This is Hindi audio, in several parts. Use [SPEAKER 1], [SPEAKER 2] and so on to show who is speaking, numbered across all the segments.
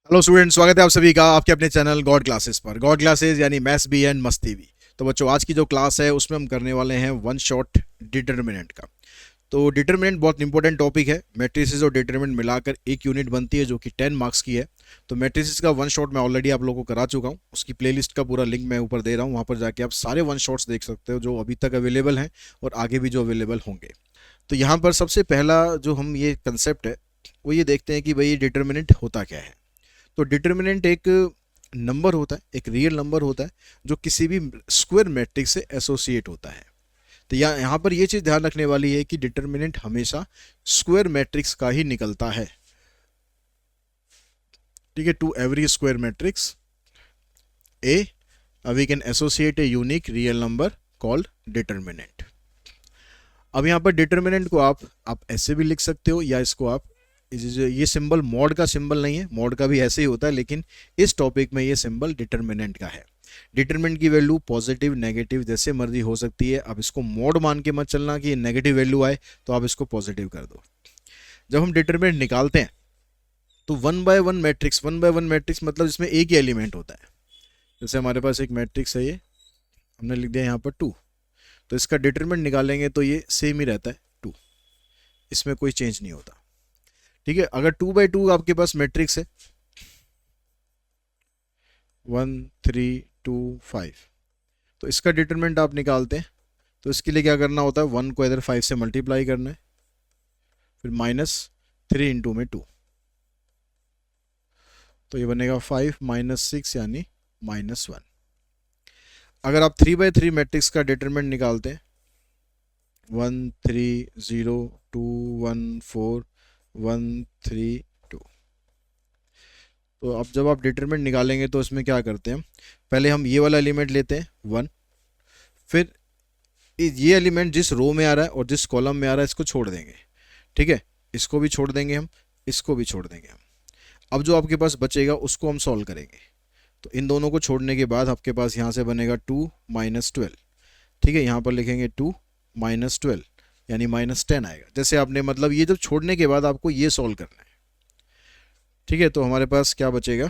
[SPEAKER 1] हेलो स्टूडेंट, स्वागत है आप सभी का आपके अपने चैनल गॉड क्लासेस पर। गॉड क्लासेस यानी मैथ्स भी एंड मस्ती भी। तो बच्चों, आज की जो क्लास है उसमें हम करने वाले हैं वन शॉट डिटर्मिनेंट का। तो डिटर्मिनेंट बहुत इंपॉर्टेंट टॉपिक है। मैट्रिसेस और डिटर्मिनेंट मिलाकर एक यूनिट बनती है जो कि 10 मार्क्स की है। तो मैट्रिसेस का वन शॉट मैं ऑलरेडी आप लोगों को करा चुका हूँ। उसकी प्लेलिस्ट का पूरा लिंक मैं ऊपर दे रहा हूँ, वहाँ पर जाके आप सारे वन शॉट्स देख सकते हो जो अभी तक अवेलेबल हैं और आगे भी जो अवेलेबल होंगे। तो यहाँ पर सबसे पहला जो हम ये कंसेप्ट है वो ये देखते हैं कि भाई ये डिटर्मिनेंट होता क्या है। तो डिटर्मिनेंट एक नंबर होता है, एक रियल नंबर होता है जो किसी भी स्क्वायर मैट्रिक्स से एसोसिएट होता है। तो यहाँ पर ये चीज़ ध्यान रखने वाली है कि डिटर्मिनेंट हमेशा स्क्वायर मैट्रिक्स का ही निकलता है। ठीक है, to every square matrix A we can associate a unique real number called determinant. अब यहाँ पर डिटर्मिनेंट को आप ऐसे भी लिख सकते हो या इसको आप ये सिंबल मॉड का सिंबल नहीं है, मॉड का भी ऐसे ही होता है, लेकिन इस टॉपिक में ये सिंबल डिटर्मिनेंट का है। डिटर्मिनेंट की वैल्यू पॉजिटिव नेगेटिव जैसे मर्जी हो सकती है। अब इसको मॉड मान के मत चलना कि नेगेटिव वैल्यू आए तो आप इसको पॉजिटिव कर दो। जब हम डिटर्मिनेंट निकालते हैं तो वन बाय वन मैट्रिक्स मतलब इसमें एक ही एलिमेंट होता है। जैसे हमारे पास एक मैट्रिक्स है, ये हमने लिख दिया यहाँ पर 2। तो इसका डिटर्मिनेंट निकालेंगे तो ये सेम ही रहता है 2, इसमें कोई चेंज नहीं होता। ठीक है, अगर 2 बाय 2 आपके पास मैट्रिक्स है 1 3 2 5, तो इसका डिटरमिनेंट आप निकालते हैं तो इसके लिए क्या करना होता है, 1 को इधर 5 से मल्टीप्लाई करना है, फिर -3 × 2 तो ये बनेगा 5 - 6 यानी -1। अगर आप 3 बाय 3 मैट्रिक्स का डिटरमिनेंट निकालते हैं 1 3 0 2 1 4 1 3 2, तो अब जब आप डिटरमिनेंट निकालेंगे तो इसमें क्या करते हैं, पहले हम ये वाला एलिमेंट लेते हैं 1, फिर ये एलिमेंट जिस रो में आ रहा है और जिस कॉलम में आ रहा है इसको छोड़ देंगे। ठीक है, इसको भी छोड़ देंगे हम, इसको भी छोड़ देंगे हम। अब जो आपके पास बचेगा उसको हम सॉल्व करेंगे। तो इन दोनों को छोड़ने के बाद आपके पास यहाँ से बनेगा 2 - 12। ठीक है, यहाँ पर लिखेंगे 2 - 12 यानी -10 आएगा। जैसे आपने मतलब ये जब छोड़ने के बाद आपको ये सॉल्व करना है। ठीक है, तो हमारे पास क्या बचेगा,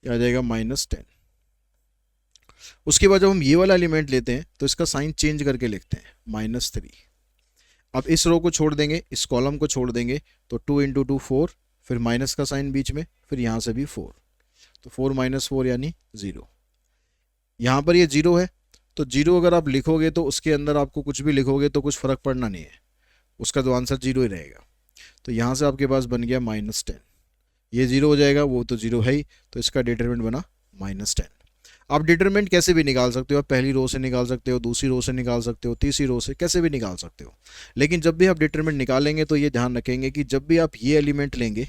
[SPEAKER 1] ये आ जाएगा -10। उसके बाद जब हम ये वाला एलिमेंट लेते हैं तो इसका साइन चेंज करके लिखते हैं -3। अब इस रो को छोड़ देंगे, इस कॉलम को छोड़ देंगे, तो 2 × 2 4, फिर माइनस का साइन बीच में, फिर यहाँ से भी 4, तो 4 - 4 यानी 0। यहाँ पर ये 0 है, तो 0 अगर आप लिखोगे तो उसके अंदर आपको कुछ भी लिखोगे तो कुछ फ़र्क पड़ना नहीं है, उसका तो आंसर 0 ही रहेगा। तो यहाँ से आपके पास बन गया -10, ये 0 हो जाएगा, वो तो 0 है ही, तो इसका डिटरमिनेंट बना -10। आप डिटरमिनेंट कैसे भी निकाल सकते हो, आप पहली रो से निकाल सकते हो, दूसरी रो से निकाल सकते हो, तीसरी रो से, कैसे भी निकाल सकते हो। लेकिन जब भी आप डिटरमिनेंट निकालेंगे तो ये ध्यान रखेंगे कि जब भी आप ये एलिमेंट लेंगे,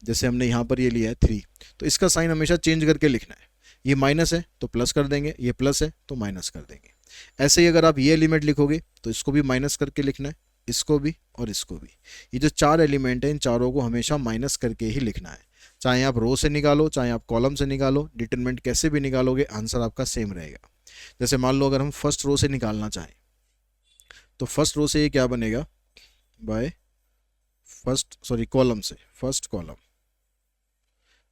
[SPEAKER 1] जैसे हमने यहाँ पर ये लिया है 3, तो इसका साइन हमेशा चेंज करके लिखना है। ये माइनस है तो प्लस कर देंगे, ये प्लस है तो माइनस कर देंगे। ऐसे ही अगर आप ये एलिमेंट लिखोगे तो इसको भी माइनस करके लिखना है, इसको भी और इसको भी। ये जो 4 एलिमेंट हैं इन चारों को हमेशा माइनस करके ही लिखना है। चाहे आप रो से निकालो, चाहे आप कॉलम से निकालो, डिटरमिनेंट कैसे भी निकालोगे आंसर आपका सेम रहेगा। जैसे मान लो अगर हम फर्स्ट रो से निकालना चाहें तो फर्स्ट रो से ये क्या बनेगा, बाय कॉलम से, फर्स्ट कॉलम,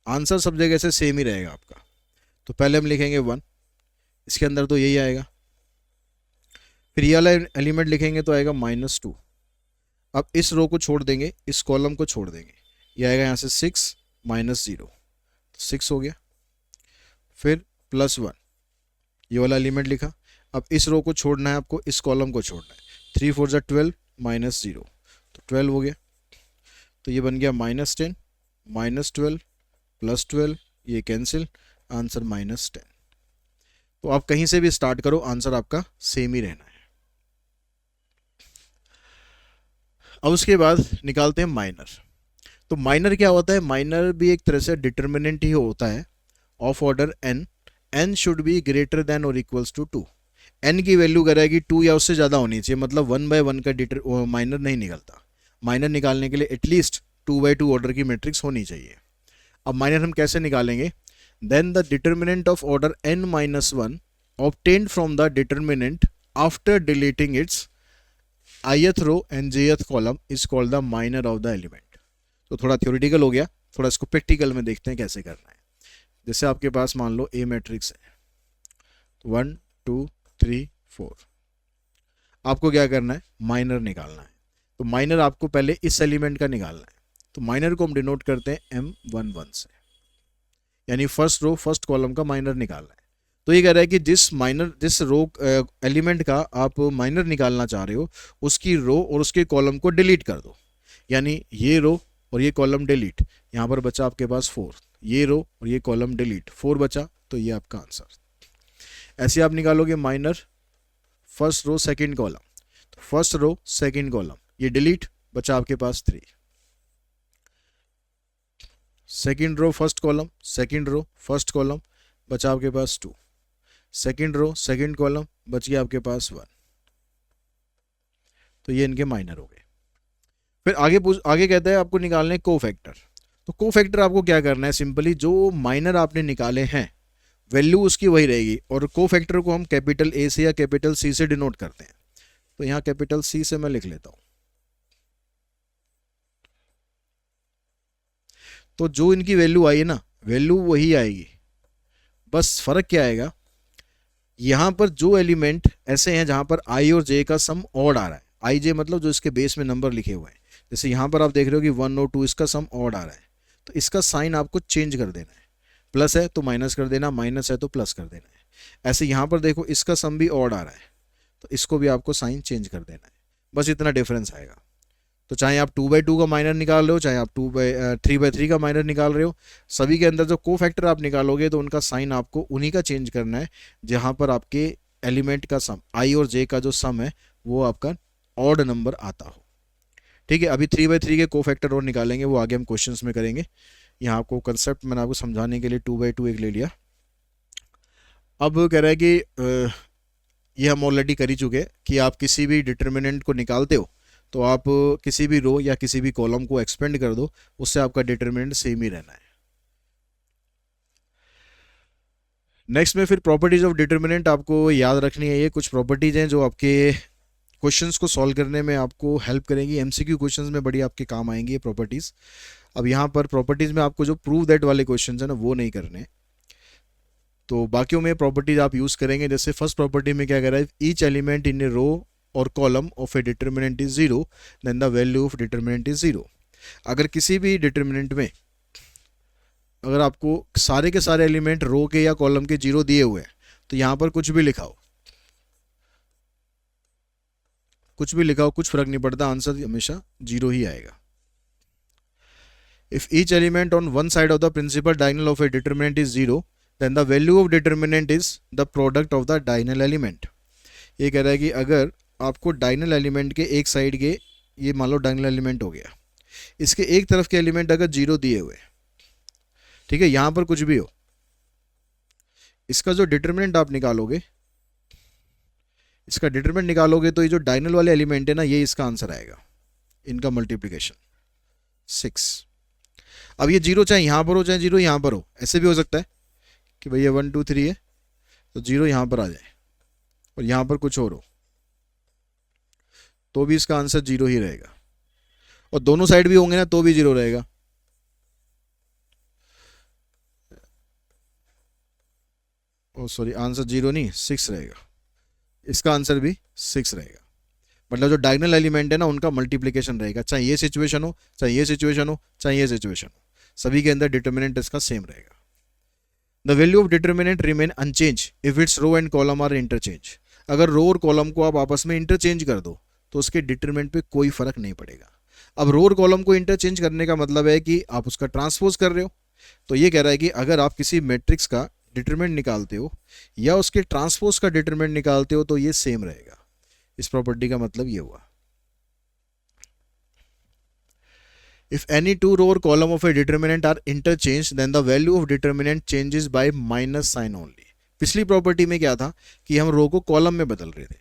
[SPEAKER 1] आंसर सब जगह से सेम ही रहेगा आपका। तो पहले हम लिखेंगे 1, इसके अंदर तो यही आएगा, फिर ये वाला एलिमेंट लिखेंगे तो आएगा -2। अब इस रो को छोड़ देंगे, इस कॉलम को छोड़ देंगे, ये आएगा यहाँ से 6 - 0, तो 6 हो गया। फिर +1, ये वाला एलिमेंट लिखा। अब इस रो को छोड़ना है आपको, इस कॉलम को छोड़ना है, 3 4 = 12 -0, तो 12 हो गया। तो ये बन गया -10 -12 +12, ये कैंसिल, आंसर -10। तो आप कहीं से भी स्टार्ट करो, आंसर आपका सेम ही रहना है। अब उसके बाद निकालते हैं माइनर। तो माइनर क्या होता है, माइनर भी एक तरह से डिटर्मिनेंट ही होता है of order n। n should be greater than और इक्वल्स टू 2। n की वैल्यू करेगी 2 या उससे ज़्यादा होनी चाहिए, मतलब 1/1 का माइनर नहीं निकलता। माइनर निकालने के लिए एटलीस्ट 2/2 ऑर्डर की मैट्रिक्स होनी चाहिए। अब माइनर हम कैसे निकालेंगे, then the determinant of order n-1 obtained from the determinant after deleting its ith row and jth column is called the minor of the element. तो थोड़ा थ्योरेटिकल हो गया, थोड़ा इसको प्रैक्टिकल में देखते हैं कैसे करना है। जैसे आपके पास मान लो ए मैट्रिक्स है, 1 2 3 4, आपको क्या करना है, माइनर निकालना है। तो माइनर आपको पहले इस एलिमेंट का निकालना है, तो माइनर को हम डिनोट करते हैं M11 से, यानी फर्स्ट रो फर्स्ट कॉलम का माइनर निकालना है। तो ये कह रहा है कि जिस रो एलिमेंट का आप माइनर निकालना चाह रहे हो उसकी रो और उसके कॉलम को डिलीट कर दो, यानी ये रो और ये कॉलम डिलीट, यहाँ पर बचा आपके पास 4, ये रो और ये कॉलम डिलीट, 4 बचा, तो ये आपका आंसर। ऐसे आप निकालोगे minor first row second column, तो फर्स्ट रो सेकंड कॉलम ये डिलीट, बचा आपके पास 3, second row first column, second row first column, बचा आपके पास 2, सेकंड रो सेकंड कॉलम, बच गया आपके पास 1। तो ये इनके माइनर हो गए। फिर आगे कहता है आपको निकालने कोफैक्टर। तो कोफैक्टर आपको क्या करना है, सिंपली जो माइनर आपने निकाले हैं वैल्यू उसकी वही रहेगी, और कोफैक्टर को हम कैपिटल ए से या कैपिटल सी से डिनोट करते हैं। तो यहाँ कैपिटल सी से मैं लिख लेता हूँ। तो जो इनकी वैल्यू आई है ना, वैल्यू वही आएगी, बस फर्क क्या आएगा, यहाँ पर जो एलिमेंट ऐसे हैं जहाँ पर आई और जे का सम ऑड आ रहा है, आई जे मतलब जो इसके बेस में नंबर लिखे हुए हैं, जैसे यहाँ पर आप देख रहे हो कि 1 और 2 इसका सम ऑड आ रहा है, तो इसका साइन आपको चेंज कर देना है, प्लस है तो माइनस कर देना, माइनस है तो प्लस कर देना है। ऐसे यहाँ पर देखो इसका सम भी ऑड आ रहा है, तो इसको भी आपको साइन चेंज कर देना है, बस इतना डिफरेंस आएगा। तो चाहे आप 2/2 का माइनर निकाल रहे हो, चाहे आप 3/3 का माइनर निकाल रहे हो, सभी के अंदर जो कोफैक्टर आप निकालोगे तो उनका साइन आपको उन्हीं का चेंज करना है जहाँ पर आपके एलिमेंट का सम आई और जे का जो सम है वो आपका ऑड नंबर आता हो। ठीक है, अभी 3/3 के कोफैक्टर और निकालेंगे, वो आगे हम क्वेश्चंस में करेंगे। यहाँ आपको कंसेप्ट मैंने आपको समझाने के लिए 2/2 एक ले लिया। अब कह रहा है कि ये हम ऑलरेडी कर ही चुके कि आप किसी भी डिटर्मिनेंट को निकालते हो तो आप किसी भी रो या किसी भी कॉलम को एक्सपेंड कर दो, उससे आपका डिटर्मिनेंट सेम ही रहना है। नेक्स्ट में फिर प्रॉपर्टीज ऑफ डिटर्मिनेंट आपको याद रखनी है। ये कुछ प्रॉपर्टीज हैं जो आपके क्वेश्चंस को सॉल्व करने में आपको हेल्प करेंगी, एमसीक्यू क्वेश्चंस में बड़ी आपके काम आएंगी ये प्रॉपर्टीज। अब यहाँ पर प्रॉपर्टीज में आपको जो प्रूव दैट वाले क्वेश्चन है ना वो नहीं करने, तो बाकियों में प्रॉपर्टीज आप यूज करेंगे। जैसे फर्स्ट प्रॉपर्टी में क्या कह रहा है, each element in a row और column of a determinant is 0 then the value of determinant is 0। अगर किसी भी डिटर्मिनेंट में अगर आपको सारे के सारे एलिमेंट रो के या कॉलम के 0 दिए हुए हैं तो यहाँ पर कुछ भी लिखा हो, कुछ भी लिखा हो, कुछ फर्क नहीं पड़ता, आंसर हमेशा 0 ही आएगा। If each element on one side of the principal diagonal of a determinant is 0 then the value of determinant is the product of the diagonal element. ये कह रहा है कि अगर आपको डायगोनल एलिमेंट के एक साइड के, ये मान लो डायगोनल एलिमेंट हो गया, इसके एक तरफ के एलिमेंट अगर 0 दिए हुए, ठीक है, यहाँ पर कुछ भी हो, इसका जो डिटरमिनेंट आप निकालोगे, इसका डिटरमिनेंट निकालोगे तो ये जो डायगोनल वाले एलिमेंट है ना, ये इसका आंसर आएगा, इनका मल्टीप्लिकेशन 6। अब ये 0 चाहे यहाँ पर हो चाहे 0 यहाँ पर हो, ऐसे भी हो सकता है कि भैया 1 2 3 है तो 0 यहाँ पर आ जाए और यहाँ पर कुछ और हो, तो भी इसका आंसर 0 ही रहेगा, और दोनों साइड भी होंगे ना तो भी 0 रहेगा। ओ सॉरी, आंसर 0 नहीं 6 रहेगा, इसका आंसर भी 6 रहेगा। मतलब जो डायगोनल एलिमेंट है ना उनका मल्टीप्लिकेशन रहेगा, चाहे ये सिचुएशन हो चाहे ये सिचुएशन हो चाहे ये सिचुएशन हो, सभी के अंदर डिटर्मिनेंट इसका सेम रहेगा। The value of determinant remain unchange if its row and column are interchange. अगर रो और कॉलम को आप आपस में इंटरचेंज कर दो तो उसके डिटर्मिनेंट पे कोई फर्क नहीं पड़ेगा। अब रो और कॉलम को इंटरचेंज करने का मतलब है कि आप उसका ट्रांसपोज कर रहे हो। तो ये कह रहा है कि अगर आप किसी मैट्रिक्स का डिटरमिनेंट निकालते हो या उसके ट्रांसपोज का डिटरमिनेंट निकालते हो तो ये सेम रहेगा। इस प्रॉपर्टी का मतलब ये हुआ, if any two row or column of a determinant are interchanged then the value of determinant changes by minus sign only। पिछली प्रॉपर्टी में क्या था कि हम रो को कॉलम में बदल रहे थे,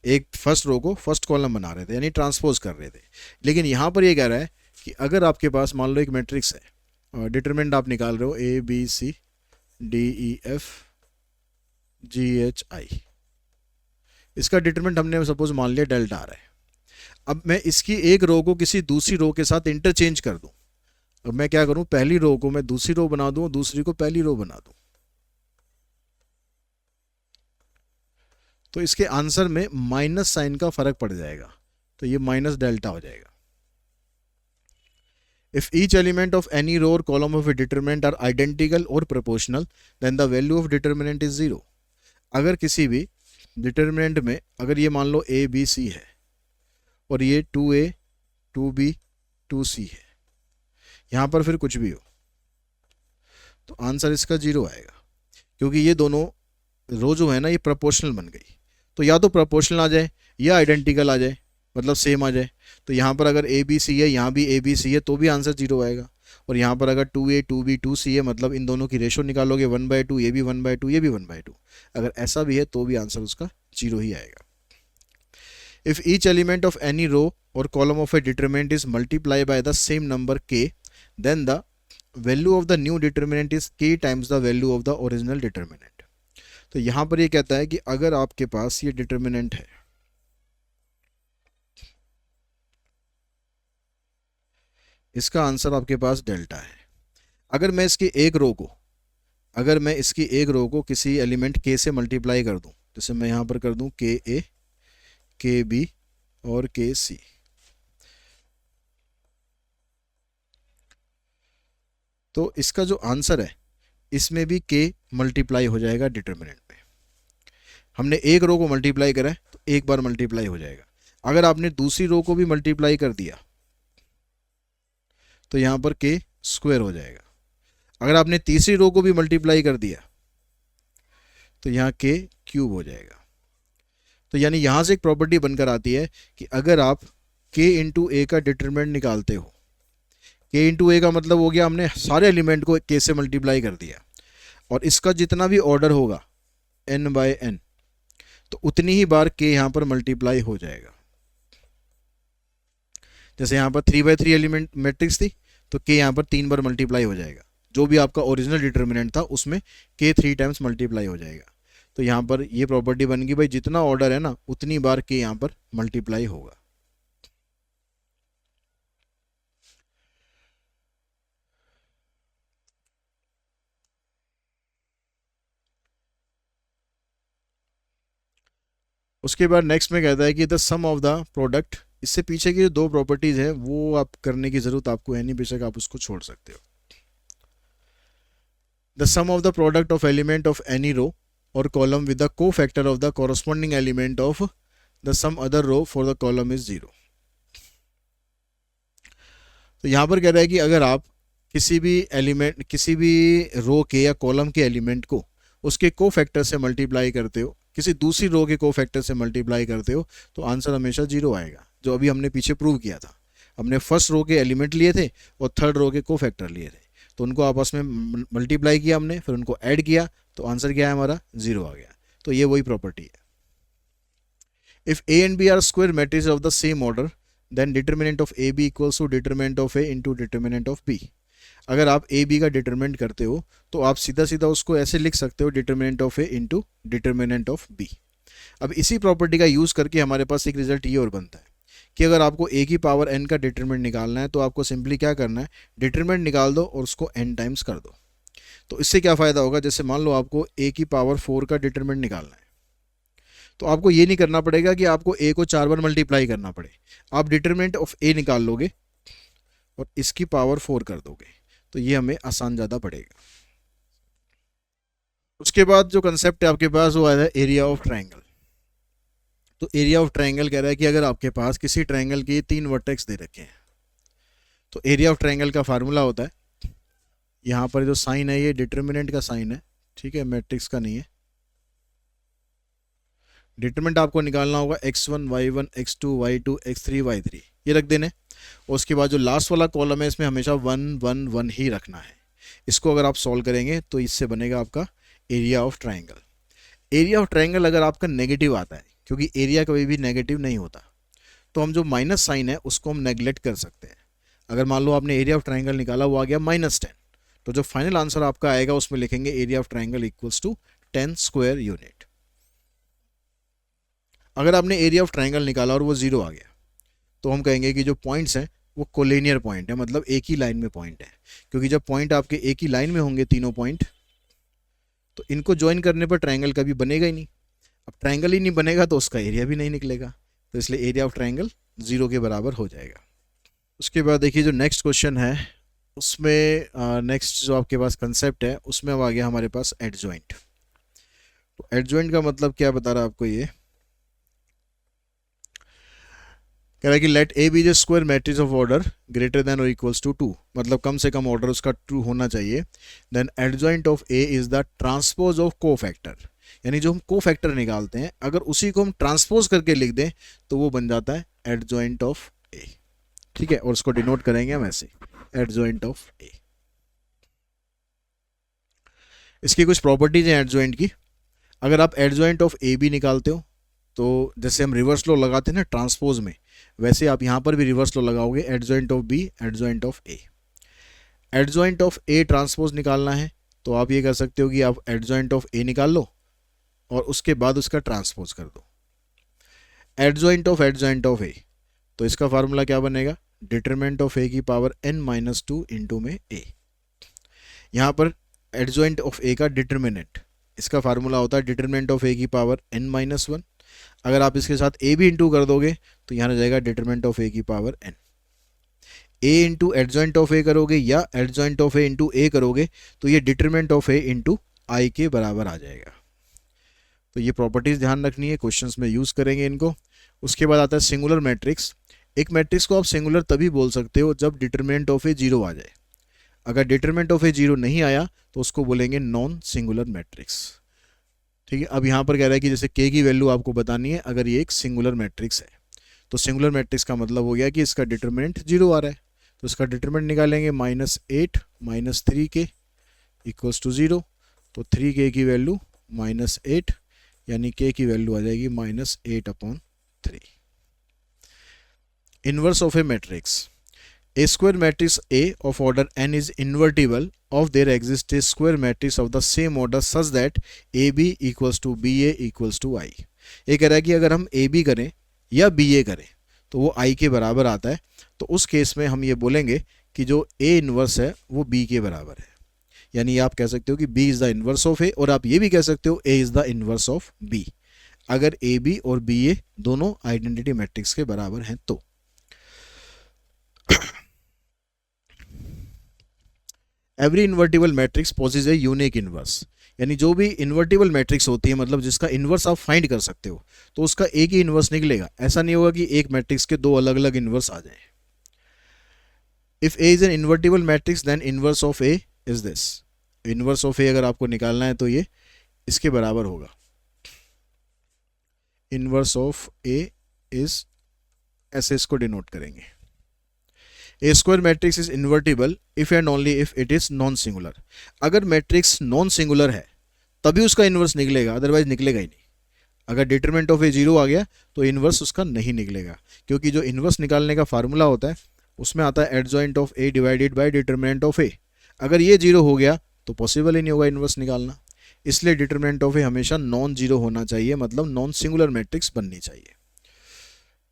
[SPEAKER 1] एक फर्स्ट रो को फर्स्ट कॉलम बना रहे थे, यानी ट्रांसपोज कर रहे थे। लेकिन यहाँ पर ये कह रहा है कि अगर आपके पास मान लो एक मैट्रिक्स है, डिटरमिनेंट आप निकाल रहे हो A B C D E F G H I, इसका डिटरमिनेंट हमने सपोज मान लिया डेल्टा आ रहा है। अब मैं इसकी एक रो को किसी दूसरी रो के साथ इंटरचेंज कर दूं अब मैं क्या करूं, पहली रो को मैं दूसरी रो बना दूं, दूसरी को पहली रो बना दूं, तो इसके आंसर में माइनस साइन का फर्क पड़ जाएगा, तो ये माइनस डेल्टा हो जाएगा। If each element of any row or column of a determinant are identical or proportional, then the value of determinant is 0. अगर किसी भी डिटर्मिनेंट में अगर ये मान लो ए बी सी है और ये 2a 2b 2c है, यहाँ पर फिर कुछ भी हो तो आंसर इसका 0 आएगा, क्योंकि ये दोनों रो जो है ना ये प्रोपोर्शनल बन गई। तो या तो प्रोपोर्शनल आ जाए या आइडेंटिकल आ जाए, मतलब सेम आ जाए। तो यहाँ पर अगर ए बी सी है, यहाँ भी ए बी सी है, तो भी आंसर 0 आएगा। और यहाँ पर अगर 2a 2b 2c है, मतलब इन दोनों की रेशो निकालोगे 1/2, ये भी 1/2 ये भी 1/2, अगर ऐसा भी है तो भी आंसर उसका 0 ही आएगा। If each element of any row और column of a determinant is multiply by the same number k, then the value of the new determinant is k times the value of the original determinant. तो यहाँ पर ये कहता है कि अगर आपके पास ये डिटरमिनेंट है, इसका आंसर आपके पास डेल्टा है। अगर मैं इसकी एक रो को किसी एलिमेंट k से मल्टीप्लाई कर दूं, जैसे मैं यहाँ पर कर दूं ka kb और kc, तो इसका जो आंसर है इसमें भी k मल्टीप्लाई हो जाएगा डिटरमिनेंट में। हमने एक रो को मल्टीप्लाई करा है तो एक बार मल्टीप्लाई हो जाएगा। अगर आपने दूसरी रो को भी मल्टीप्लाई कर दिया तो यहाँ पर k स्क्वायर हो जाएगा। अगर आपने तीसरी रो को भी मल्टीप्लाई कर दिया तो यहाँ k क्यूब हो जाएगा। तो यानी यहाँ से एक प्रॉपर्टी बनकर आती है कि अगर आप k इंटू ए का डिटरमिनेंट निकालते हो, k इंटू ए का मतलब हो गया हमने सारे एलिमेंट को k से मल्टीप्लाई कर दिया, और इसका जितना भी ऑर्डर होगा n/n, तो उतनी ही बार k यहाँ पर मल्टीप्लाई हो जाएगा। जैसे यहाँ पर 3/3 एलिमेंट मैट्रिक्स थी तो k यहाँ पर 3 बार मल्टीप्लाई हो जाएगा, जो भी आपका ओरिजिनल डिटरमिनेंट था उसमें k 3 टाइम्स मल्टीप्लाई हो जाएगा। तो यहाँ पर ये प्रॉपर्टी बन गई भाई, जितना ऑर्डर है ना उतनी बार k यहाँ पर मल्टीप्लाई होगा। उसके बाद नेक्स्ट में कहता है कि the sum of the product, इससे पीछे की जो दो प्रॉपर्टीज है वो आप करने की जरूरत आपको है नहीं, बेशक आप उसको छोड़ सकते हो। The sum of the product of element of any row और column with the cofactor of the corresponding element of the sum other row for the column is 0। तो यहाँ पर कह रहा है कि अगर आप किसी भी रो के या कॉलम के एलिमेंट को उसके को फैक्टर से मल्टीप्लाई करते हो, किसी दूसरी रो के को फैक्टर से मल्टीप्लाई करते हो, तो आंसर हमेशा 0 आएगा, जो अभी हमने पीछे प्रूव किया था। हमने फर्स्ट रो के एलिमेंट लिए थे और थर्ड रो के को फैक्टर लिए थे, तो उनको आपस में मल्टीप्लाई किया हमने, फिर उनको ऐड किया, तो आंसर क्या है हमारा 0 आ गया। तो ये वही प्रॉपर्टी है। If A and B are square matrix of the same order, then determinant of A B equals to determinant of A into determinant of B. अगर आप ए बी का डिटरमिनेंट करते हो तो आप सीधा सीधा उसको ऐसे लिख सकते हो, determinant of A into determinant of B. अब इसी प्रॉपर्टी का यूज़ करके हमारे पास एक रिजल्ट ये और बनता है कि अगर आपको ए की पावर एन का डिटरमिनेंट निकालना है तो आपको सिंपली क्या करना है, डिटरमिनेंट निकाल दो और उसको एन टाइम्स कर दो। तो इससे क्या फ़ायदा होगा, जैसे मान लो आपको ए की पावर 4 का डिटरमिनेंट निकालना है, तो आपको ये नहीं करना पड़ेगा कि आपको ए को 4 बार मल्टीप्लाई करना पड़े। आप डिटरमिनेंट ऑफ ए निकाल लोगे और इसकी पावर 4 कर दोगे, तो ये हमें आसान ज़्यादा पड़ेगा। उसके बाद जो कंसेप्ट है आपके पास वो आया है एरिया ऑफ ट्रायंगल। तो एरिया ऑफ ट्रायंगल कह रहा है कि अगर आपके पास किसी ट्रायंगल के 3 वर्टेक्स दे रखे हैं, तो एरिया ऑफ ट्रायंगल का फार्मूला होता है, यहाँ पर जो साइन है ये डिटरमिनेंट का साइन है, ठीक है, मैट्रिक्स का नहीं है। डिटरमिनेंट आपको निकालना होगा x1 y1 x2 y2 x3 y3, ये रख देने। और उसके बाद जो लास्ट वाला कॉलम है इसमें हमेशा 1 1 1 ही रखना है। इसको अगर आप सॉल्व करेंगे तो इससे बनेगा आपका area of triangle. Area of triangle अगर आपका नेगेटिव आता है, क्योंकि एरिया कभी भी नेगेटिव नहीं होता, तो हम जो माइनस साइन है उसको हम नेगलेक्ट कर सकते हैं। अगर मान लो आपने एरिया ऑफ ट्रायंगल निकाला, वो आ गया -10, तो जो फाइनल आंसर आपका आएगा उसमें लिखेंगे area of triangle equals to 10 square unit. अगर आपने एरिया ऑफ ट्रायंगल निकाला और वो 0 आ गया, तो हम कहेंगे कि जो पॉइंट्स हैं वो कोलिनियर पॉइंट है, मतलब एक ही लाइन में पॉइंट है। क्योंकि जब पॉइंट आपके एक ही लाइन में होंगे तीनों पॉइंट, तो इनको ज्वाइन करने पर ट्रायंगल कभी बनेगा ही नहीं। अब ट्रायंगल ही नहीं बनेगा तो उसका एरिया भी नहीं निकलेगा, तो इसलिए एरिया ऑफ ट्रायंगल 0 के बराबर हो जाएगा। उसके बाद देखिए जो नेक्स्ट क्वेश्चन है उसमें नेक्स्ट जो आपके पास कंसेप्ट है उसमें अब आ गया हमारे पास एडजॉइंट। तो एडजॉइंट का मतलब क्या बता रहा है आपको, ये कह रहा है कि let A B the square matrix of order greater than और इक्वल्स टू 2, मतलब कम से कम ऑर्डर उसका 2 होना चाहिए। Then adjoint of A is the transpose of cofactor, यानी जो हम कोफैक्टर निकालते हैं अगर उसी को हम ट्रांसपोज करके लिख दें तो वो बन जाता है एडजॉइंट ऑफ ए। ठीक है, और उसको डिनोट करेंगे हम ऐसे, एडजॉइंट ऑफ ए। इसकी कुछ प्रॉपर्टीज हैं एडजॉइंट की। अगर आप एडजॉइंट ऑफ ए बी निकालते हो तो जैसे हम रिवर्स लॉ लगाते हैं ना ट्रांसपोज में, वैसे आप यहाँ पर भी रिवर्स लॉ लगाओगे, adjoint of B adjoint of A. Adjoint of A transpose निकालना है तो आप ये कर सकते हो कि आप एडजॉइंट ऑफ ए निकाल लो और उसके बाद उसका ट्रांसपोज कर दो। एडजॉइंट ऑफ ए, तो इसका फार्मूला क्या बनेगा, डिटरमिनेंट ऑफ ए की पावर n-2 इंटू में ए। यहाँ पर एडजॉइंट ऑफ ए का डिटरमिनेंट, इसका फार्मूला होता है डिटरमिनेंट ऑफ ए की पावर n-1। अगर आप इसके साथ ए भी इंटू कर दोगे तो यहाँ आ जाएगा डिटरमिनेंट ऑफ ए की power n। A into adjoint of A करोगे या adjoint of A into A करोगे तो ये determinant of A into I के बराबर आ जाएगा। तो ये प्रॉपर्टीज ध्यान रखनी है, क्वेश्चंस में यूज़ करेंगे इनको। उसके बाद आता है सिंगुलर मैट्रिक्स। एक मैट्रिक्स को आप सिंगुलर तभी बोल सकते हो जब डिटरमिनेंट ऑफ ए 0 आ जाए। अगर डिटरमिनेंट ऑफ ए 0 नहीं आया तो उसको बोलेंगे नॉन सिंगुलर मैट्रिक्स। ठीक है, अब यहाँ पर कह रहा है कि जैसे k की वैल्यू आपको बतानी है अगर ये एक सिंगुलर मैट्रिक्स है, तो सिंगुलर मैट्रिक्स का मतलब हो गया कि इसका डिटरमिनेंट 0 आ रहा है, तो इसका डिटरमिनेंट निकालेंगे -8 - 3k इक्वल्स टू 0। तो 3k की वैल्यू -8, यानी k की वैल्यू आ जाएगी -8/3। Inverse of A matrix. A square matrix A of order n is invertible of there exists a square matrix of the same order such that AB equals to BA equals to I। ये कह रहा है कि अगर हम AB करें या BA करें तो वो I के बराबर आता है, तो उस केस में हम ये बोलेंगे कि जो A इन्वर्स है वो B के बराबर है। यानी आप कह सकते हो कि B is the inverse of A, और आप ये भी कह सकते हो A is the inverse of B अगर AB और BA दोनों आइडेंटिटी मैट्रिक्स के बराबर हैं तो। Every invertible matrix poses a unique inverse, यानी जो भी इन्वर्टिबल मैट्रिक्स होती है मतलब जिसका इन्वर्स आप फाइंड कर सकते हो तो उसका एक ही इन्वर्स निकलेगा। ऐसा नहीं होगा कि एक मैट्रिक्स के दो अलग अलग इन्वर्स आ जाएं। If A is an invertible matrix then inverse of A is this. Inverse of A अगर आपको निकालना है तो ये इसके बराबर होगा, इन्वर्स ऑफ ए इज, ऐसे इसको डिनोट करेंगे। A square matrix is invertible if and only if it is non singular. अगर मैट्रिक्स नॉन सिंगुलर है तभी उसका इन्वर्स निकलेगा, अदरवाइज निकलेगा ही नहीं। अगर डिटरमिनेंट ऑफ ए 0 आ गया तो इन्वर्स उसका नहीं निकलेगा, क्योंकि जो इन्वर्स निकालने का फार्मूला होता है उसमें आता है adjoint of A divided by determinant of A. अगर ये 0 हो गया तो पॉसिबल ही नहीं होगा इन्वर्स निकालना, इसलिए डिटरमिनेंट ऑफ ए हमेशा नॉन 0 होना चाहिए, मतलब नॉन सिंगुलर मैट्रिक्स बननी चाहिए।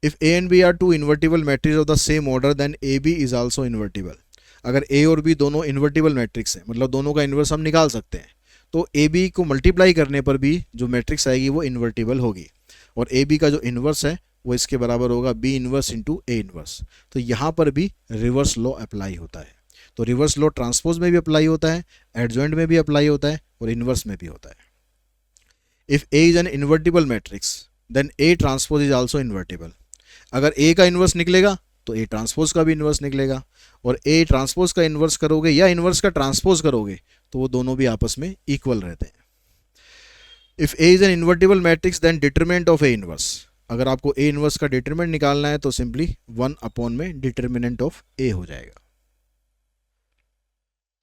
[SPEAKER 1] If A and B are two invertible matrices of the same order, then AB is also invertible। अगर A और B दोनों इन्वर्टिबल मैट्रिक्स हैं, मतलब दोनों का इन्वर्स हम निकाल सकते हैं, तो AB को मल्टीप्लाई करने पर भी जो मैट्रिक्स आएगी वो इन्वर्टिबल होगी, और AB का जो इन्वर्स है वो इसके बराबर होगा B inverse into A inverse. तो यहाँ पर भी रिवर्स लॉ अप्लाई होता है। तो रिवर्स लॉ ट्रांसपोज में भी अप्लाई होता है, एडजॉइंट में भी अप्लाई होता है और इन्वर्स में भी होता है। If A is an invertible matrix then A transpose is also invertible. अगर A का इन्वर्स निकलेगा तो A ट्रांसपोज का भी इन्वर्स निकलेगा, और A ट्रांसपोज का इन्वर्स करोगे या इन्वर्स का ट्रांसपोज करोगे तो वो दोनों भी आपस में इक्वल रहते हैं। If A is an invertible matrix then determinant of A inverse. अगर आपको A इन्वर्स का डिटरमिनेंट निकालना है तो सिंपली 1 में डिटरमिनेंट ऑफ A हो जाएगा।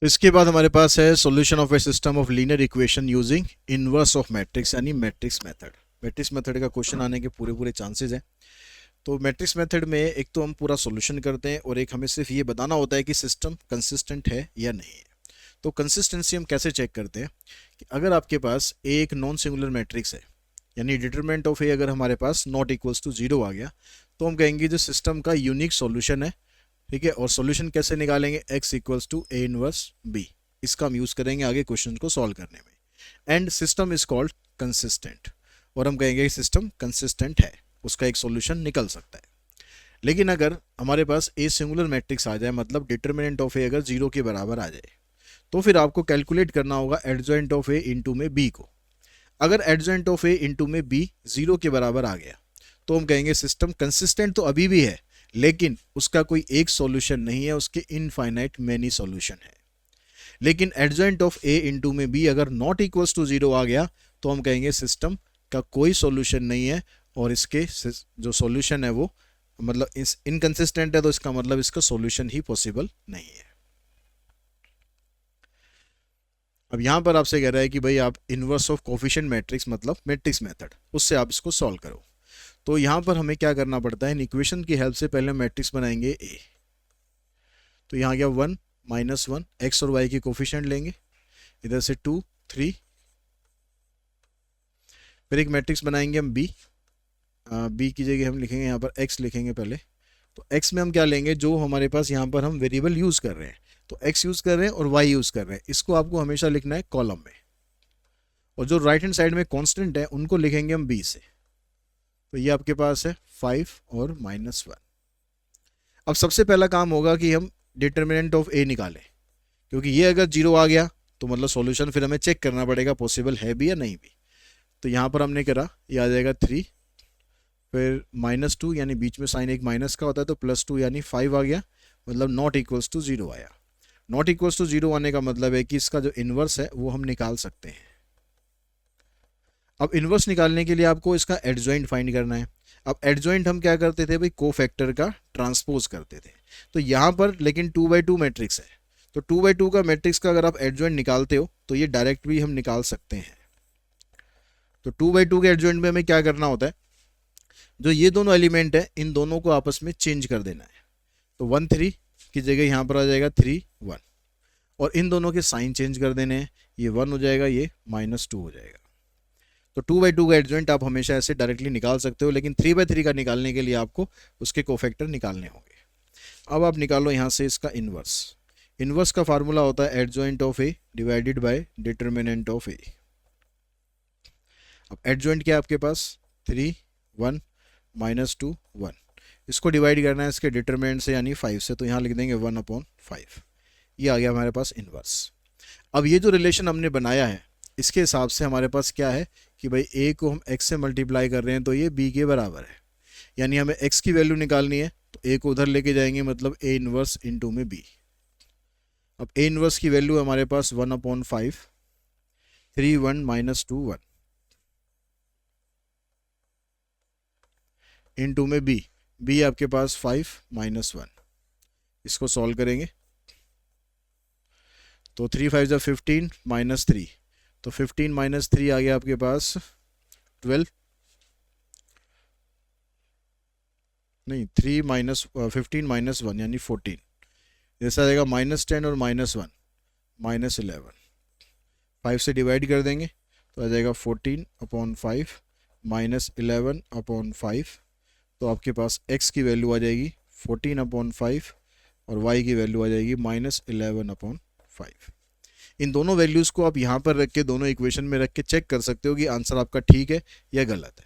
[SPEAKER 1] इसके बाद हमारे पास है solution of A system of linear equation using inverse of matrix, यानी मैट्रिक्स मेथड। मैट्रिक्स मेथड का क्वेश्चन आने के पूरे चांसेस हैं। तो मैट्रिक्स मेथड में एक तो हम पूरा सॉल्यूशन करते हैं और एक हमें सिर्फ ये बताना होता है कि सिस्टम कंसिस्टेंट है या नहीं है। तो कंसिस्टेंसी हम कैसे चेक करते हैं कि अगर आपके पास एक नॉन सिंगुलर मैट्रिक्स है, यानी डिटरमिनेंट ऑफ ए अगर हमारे पास नॉट इक्वल्स टू 0 आ गया, तो हम कहेंगे जो सिस्टम का यूनिक सॉल्यूशन है ठीक है। और सॉल्यूशन कैसे निकालेंगे, x equals to a inverse b, इसका हम यूज करेंगे आगे क्वेश्चन को सॉल्व करने में। And system is called consistent, और हम कहेंगे सिस्टम कंसिस्टेंट है, उसका एक सॉल्यूशन निकल सकता है। लेकिन अगर हमारे पास ए सिंगुलर मैट्रिक्स आ जाए, मतलब डिटर्मिनेंट ऑफ ए अगर 0 के बराबर आ जाए, तो फिर आपको कैलकुलेट करना होगा एडजॉइंट ऑफ ए इंटू में बी को। अगर एडजॉइंट ऑफ ए इंटू में बी 0 के बराबर आ गया तो हम कहेंगे सिस्टम कंसिस्टेंट तो अभी भी है, लेकिन उसका कोई एक सॉल्यूशन नहीं है, उसके इनफाइनाइट मैनी सॉल्यूशन है। लेकिन एडजॉइंट ऑफ ए इंटू में बी अगर नॉट इक्वल्स टू 0 आ गया तो हम कहेंगे सिस्टम का कोई सॉल्यूशन नहीं है, और इसके जो सॉल्यूशन है वो मतलब इस इनकंसिस्टेंट है, तो इसका मतलब इसका सॉल्यूशन ही पॉसिबल नहीं है। अब यहां पर आपसे कह रहा है कि भाई आप इनवर्स ऑफ कोफिशिएंट मैट्रिक्स मतलब मैट्रिक्स मेथड, उससे आप इसको सॉल्व करो। तो यहां पर हमें क्या करना पड़ता है, इन इक्वेशन की हेल्प से पहले मैट्रिक्स बनाएंगे ए। तो यहाँ गया 1 -1, एक्स और वाई की कोफिशिएंट लेंगे, इधर से 2 3, फिर एक मैट्रिक्स बनाएंगे हम बी। बी की जगह हम लिखेंगे यहाँ पर एक्स लिखेंगे पहले। तो एक्स में हम क्या लेंगे, जो हमारे पास यहाँ पर हम वेरिएबल यूज़ कर रहे हैं, तो एक्स यूज़ कर रहे हैं और वाई यूज़ कर रहे हैं, इसको आपको हमेशा लिखना है कॉलम में। और जो राइट हैंड साइड में कांस्टेंट है उनको लिखेंगे हम बी से। तो ये आपके पास है 5 और -1। अब सबसे पहला काम होगा कि हम डिटर्मिनेंट ऑफ ए निकालें, क्योंकि ये अगर 0 आ गया तो मतलब सॉल्यूशन फिर हमें चेक करना पड़ेगा पॉसिबल है भी या नहीं भी। तो यहाँ पर हमने करा, ये आ जाएगा 3, फिर -2 यानी बीच में साइन एक माइनस का होता है, तो +2 यानी 5 आ गया, मतलब नॉट इक्वल्स टू 0 आया। नॉट इक्वल्स टू 0 आने का मतलब है कि इसका जो इन्वर्स है वो हम निकाल सकते हैं। अब इन्वर्स निकालने के लिए आपको इसका एडजॉइंट फाइंड करना है। अब एडजॉइंट हम क्या करते थे भाई, कोफैक्टर का ट्रांसपोज करते थे। तो यहाँ पर लेकिन 2/2 मैट्रिक्स है, तो 2/2 का मैट्रिक्स का अगर आप एडजॉइंट निकालते हो तो ये डायरेक्ट भी हम निकाल सकते हैं। तो 2/2 के एडजॉइंट में हमें क्या करना होता है, जो ये दोनों एलिमेंट है इन दोनों को आपस में चेंज कर देना है। तो 1 3 की जगह यहाँ पर आ जाएगा 3 1, और इन दोनों के साइन चेंज कर देने हैं, ये 1 हो जाएगा, ये -2 हो जाएगा। तो 2/2 का एडजॉइंट आप हमेशा ऐसे डायरेक्टली निकाल सकते हो, लेकिन 3/3 का निकालने के लिए आपको उसके कोफैक्टर निकालने होंगे। अब आप निकालो यहाँ से इसका इन्वर्स। इन्वर्स का फार्मूला होता है adjoint of A divided by determinant of A. अब एडजॉइंट क्या है आपके पास, 3 1 -2 1, इसको डिवाइड करना है इसके डिटर्मिनेंट से यानी 5 से, तो यहाँ लिख देंगे 1/5। ये आ गया हमारे पास इन्वर्स। अब ये जो रिलेशन हमने बनाया है इसके हिसाब से हमारे पास क्या है कि भाई a को हम x से मल्टीप्लाई कर रहे हैं तो ये b के बराबर है, यानी हमें x की वैल्यू निकालनी है, तो a को उधर लेके जाएंगे, मतलब a इनवर्स इंटू में b। अब a इनवर्स की वैल्यू हमारे पास 1/5, 3 1 -2 1 इंटू में b आपके पास 5 -1। इसको सॉल्व करेंगे तो 3 5 जा 15 -3, तो 15 - 3 आ गया आपके पास 12, नहीं 3 15 -1 यानी 14, जैसा आ जाएगा -10 और -1 -11। 5 से डिवाइड कर देंगे तो आ जाएगा 14/5 -11/5। तो आपके पास x की वैल्यू आ जाएगी 14/5 और y की वैल्यू आ जाएगी -11/5। इन दोनों वैल्यूज़ को आप यहाँ पर रख के दोनों इक्वेशन में रख के चेक कर सकते हो कि आंसर आपका ठीक है या गलत है।